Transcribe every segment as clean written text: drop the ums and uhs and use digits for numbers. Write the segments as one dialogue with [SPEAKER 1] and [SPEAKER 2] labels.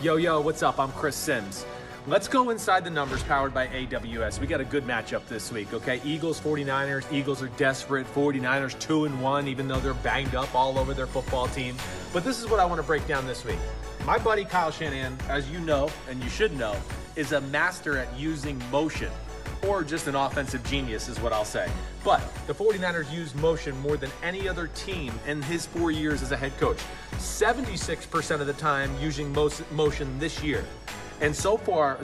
[SPEAKER 1] Yo, what's up? I'm Chris Simms. Let's go inside the numbers powered by AWS. We got a good matchup this week, okay? Eagles, 49ers. Eagles are desperate. 49ers 2-1, even though they're banged up all over their football team. But this is what I want to break down this week. My buddy Kyle Shanahan, as you know, and you should know, is a master at using motion, or just an offensive genius is what I'll say. But the 49ers use motion more than any other team in his 4 years as a head coach. 76% of the time using motion this year. And so far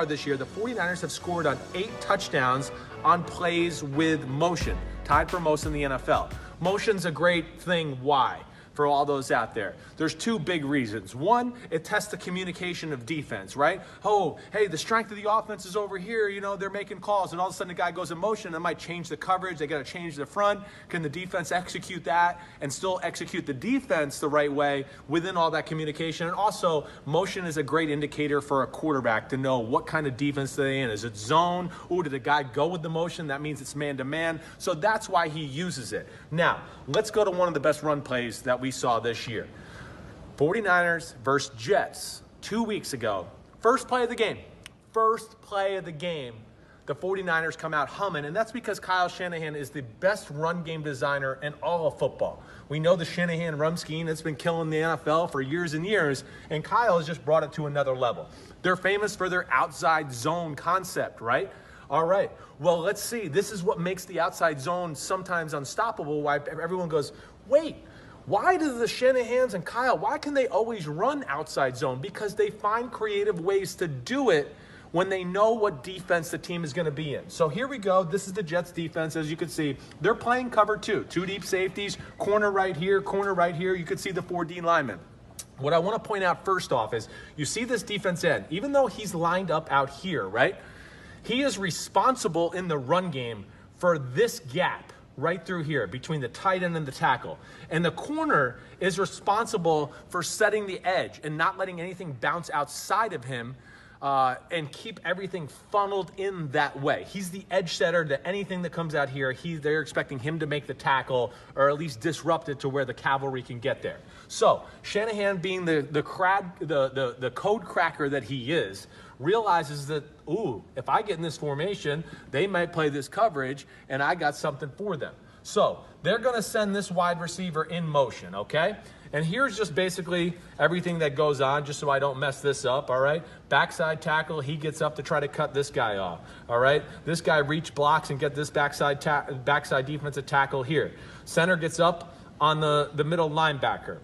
[SPEAKER 1] this year, the 49ers have scored on 8 touchdowns on plays with motion, tied for most in the NFL. Motion's a great thing. Why? For all those out there, there's 2 big reasons. One, it tests the communication of defense, right? Oh, hey, the strength of the offense is over here. You know, they're making calls, and all of a sudden the guy goes in motion. It might change the coverage. They got to change the front. Can the defense execute that and still execute the defense the right way within all that communication? And also, motion is a great indicator for a quarterback to know what kind of defense they're in. Is it zone? Oh, did the guy go with the motion? That means it's man-to-man. So that's why he uses it. Now, let's go to one of the best run plays that we saw this year. 49ers versus Jets 2 weeks ago. First play of the game. The 49ers come out humming, and that's because Kyle Shanahan is the best run game designer in all of football. We know the Shanahan run scheme that's been killing the NFL for years and years, and Kyle has just brought it to another level. They're famous for their outside zone concept, right? All right, well, let's see. This is what makes the outside zone sometimes unstoppable, why everyone goes, wait, why do the Shanahans and Kyle, why can they always run outside zone? Because they find creative ways to do it when they know what defense the team is going to be in. So here we go. This is the Jets defense. As you can see, they're playing cover 2. 2 deep safeties, corner right here, corner right here. You can see the 4D linemen. What I want to point out first off is you see this defense end, even though he's lined up out here, right? He is responsible in the run game for this gap right through here between the tight end and the tackle. And the corner is responsible for setting the edge and not letting anything bounce outside of him and keep everything funneled in that way. He's the edge setter to anything that comes out here. They're expecting him to make the tackle or at least disrupt it to where the cavalry can get there. So Shanahan, being the code cracker that he is, realizes that, ooh, if I get in this formation, they might play this coverage, and I got something for them. So they're going to send this wide receiver in motion, okay? And here's just basically everything that goes on, just so I don't mess this up, all right? Backside tackle, he gets up to try to cut this guy off, all right? This guy reach blocks and get this backside defensive tackle here. Center gets up on the middle linebacker.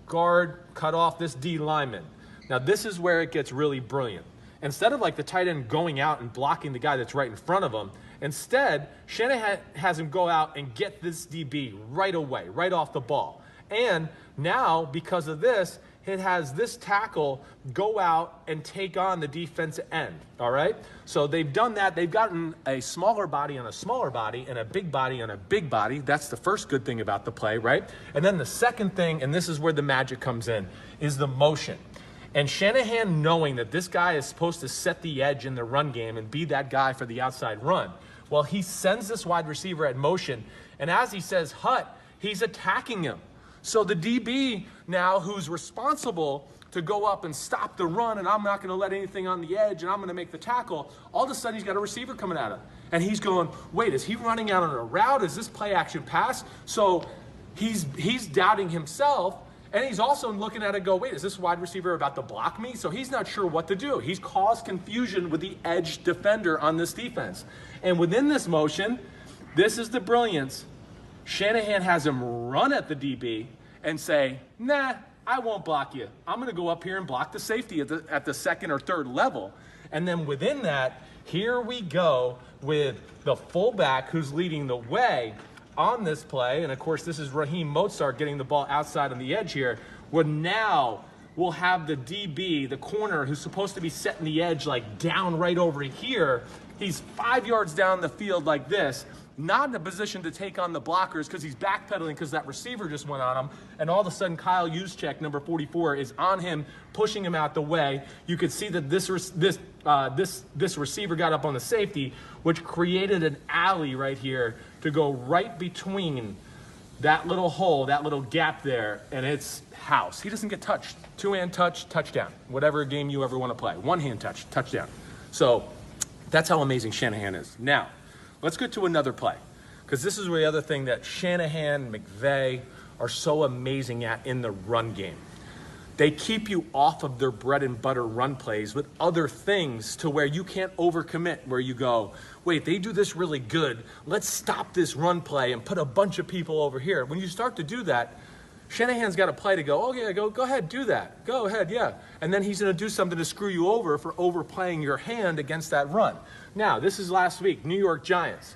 [SPEAKER 1] Guard cut off this D lineman. Now this is where it gets really brilliant. Instead of like the tight end going out and blocking the guy that's right in front of him, instead, Shanahan has him go out and get this DB right away, right off the ball. And now, because of this, it has this tackle go out and take on the defensive end, all right? So they've done that. They've gotten a smaller body on a smaller body and a big body on a big body. That's the first good thing about the play, right? And then the second thing, and this is where the magic comes in, is the motion. And Shanahan, knowing that this guy is supposed to set the edge in the run game and be that guy for the outside run, well, he sends this wide receiver at motion, and as he says hut, he's attacking him. So the DB now, who's responsible to go up and stop the run, and I'm not going to let anything on the edge, and I'm going to make the tackle, all of a sudden he's got a receiver coming at him. And he's going, wait, is he running out on a route? Is this play action pass? So he's doubting himself. And he's also looking at it and go, wait, is this wide receiver about to block me? So he's not sure what to do. He's caused confusion with the edge defender on this defense. And within this motion, this is the brilliance. Shanahan has him run at the DB and say, nah, I won't block you. I'm going to go up here and block the safety at the second or third level. And then within that, here we go with the fullback who's leading the way on this play, and of course this is Raheem Mostert getting the ball outside on the edge here, where now we'll have the DB, the corner, who's supposed to be setting the edge like down right over here. He's 5 yards down the field like this, not in a position to take on the blockers because he's backpedaling because that receiver just went on him. And all of a sudden, Kyle Juszczyk, number 44, is on him, pushing him out the way. You could see that this receiver got up on the safety, which created an alley right here to go right between that little hole, that little gap there, and it's house. He doesn't get touched. Two-hand touch, touchdown. Whatever game you ever want to play. One-hand touch, touchdown. So that's how amazing Shanahan is. Now, let's get to another play, because this is the other thing that Shanahan, McVay are so amazing at in the run game. They keep you off of their bread and butter run plays with other things to where you can't overcommit, where you go, wait, they do this really good. Let's stop this run play and put a bunch of people over here. When you start to do that, Shanahan's got a play to go, oh yeah, go ahead, do that. Go ahead, yeah. And then he's gonna do something to screw you over for overplaying your hand against that run. Now, this is last week, New York Giants.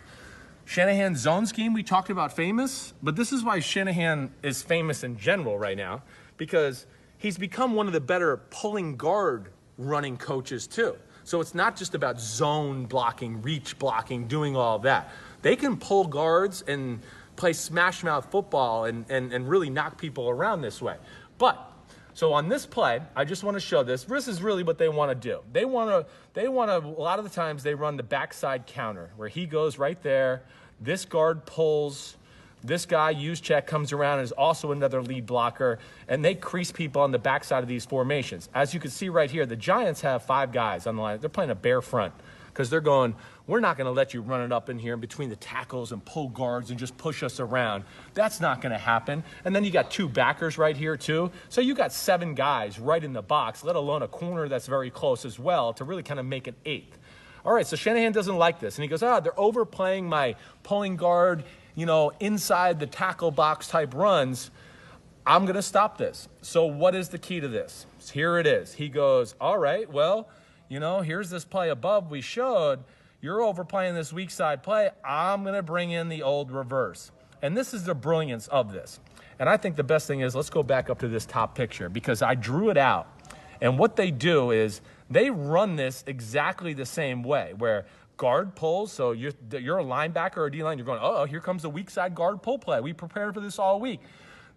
[SPEAKER 1] Shanahan's zone scheme, we talked about famous, but this is why Shanahan is famous in general right now, because he's become one of the better pulling guard running coaches too. So it's not just about zone blocking, reach blocking, doing all that. They can pull guards and play smash mouth football and really knock people around this way. But, so on this play, I just want to show this. This is really what they want to do. They want to, a lot of the times they run the backside counter where he goes right there, this guard pulls, this guy, Juszczyk, comes around and is also another lead blocker, and they crease people on the backside of these formations. As you can see right here, the Giants have 5 guys on the line. They're playing a bare front because they're going, we're not going to let you run it up in here in between the tackles and pull guards and just push us around. That's not going to happen. And then you got 2 backers right here too. So you got 7 guys right in the box, let alone a corner that's very close as well to really kind of make an 8th. All right, so Shanahan doesn't like this. And he goes, they're overplaying my pulling guard, inside the tackle box type runs. I'm going to stop this. So what is the key to this? Here it is. He goes, all right, well, here's this play above we showed. You're overplaying this weak side play. I'm going to bring in the old reverse. And this is the brilliance of this. And I think the best thing is, let's go back up to this top picture because I drew it out. And what they do is they run this exactly the same way where guard pulls, so you're a linebacker or a D-line, you're going, oh, here comes the weak side guard pull play. We prepared for this all week.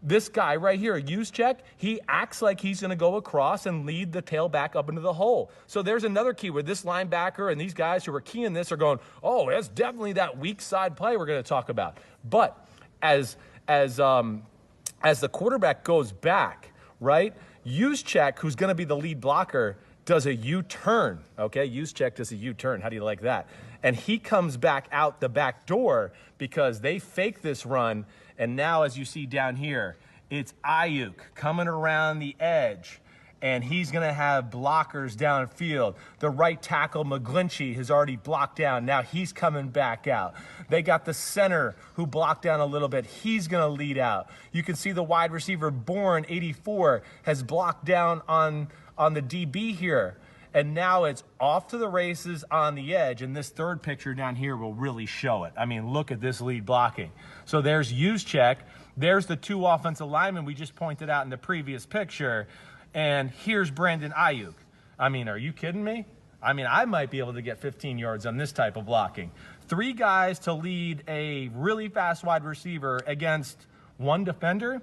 [SPEAKER 1] This guy right here, Juszczyk, he acts like he's going to go across and lead the tailback up into the hole. So there's another key where this linebacker and these guys who are keying this are going, oh, that's definitely that weak side play we're going to talk about. But as the quarterback goes back, right, Juszczyk, who's going to be the lead blocker, does a U-turn, okay? Juszczyk does a U-turn. How do you like that? And he comes back out the back door because they fake this run, and now as you see down here, it's Ayuk coming around the edge, and he's going to have blockers downfield. The right tackle, McGlinchey, has already blocked down. Now he's coming back out. They got the center who blocked down a little bit. He's going to lead out. You can see the wide receiver, Bourne, 84, has blocked down on the DB here. And now it's off to the races on the edge. And this third picture down here will really show it. I mean, look at this lead blocking. So there's Juszczyk. There's the 2 offensive linemen we just pointed out in the previous picture. And here's Brandon Ayuk. I mean, are you kidding me? I mean, I might be able to get 15 yards on this type of blocking. 3 guys to lead a really fast wide receiver against 1 defender.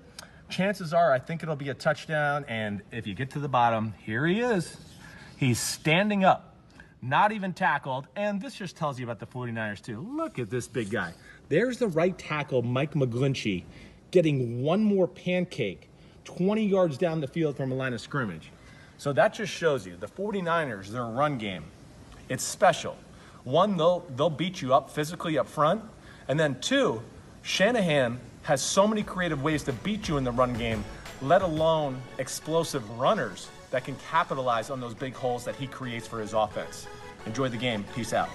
[SPEAKER 1] Chances are, I think it'll be a touchdown. And if you get to the bottom, here he is. He's standing up, not even tackled. And this just tells you about the 49ers too. Look at this big guy. There's the right tackle, Mike McGlinchey, getting 1 more pancake 20 yards down the field from a line of scrimmage. So that just shows you the 49ers, their run game, it's special. 1, they'll beat you up physically up front. And then 2, Shanahan has so many creative ways to beat you in the run game, let alone explosive runners that can capitalize on those big holes that he creates for his offense. Enjoy the game. Peace out.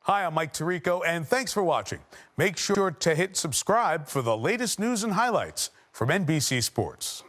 [SPEAKER 2] Hi, I'm Mike Tirico, and thanks for watching. Make sure to hit subscribe for the latest news and highlights from NBC Sports.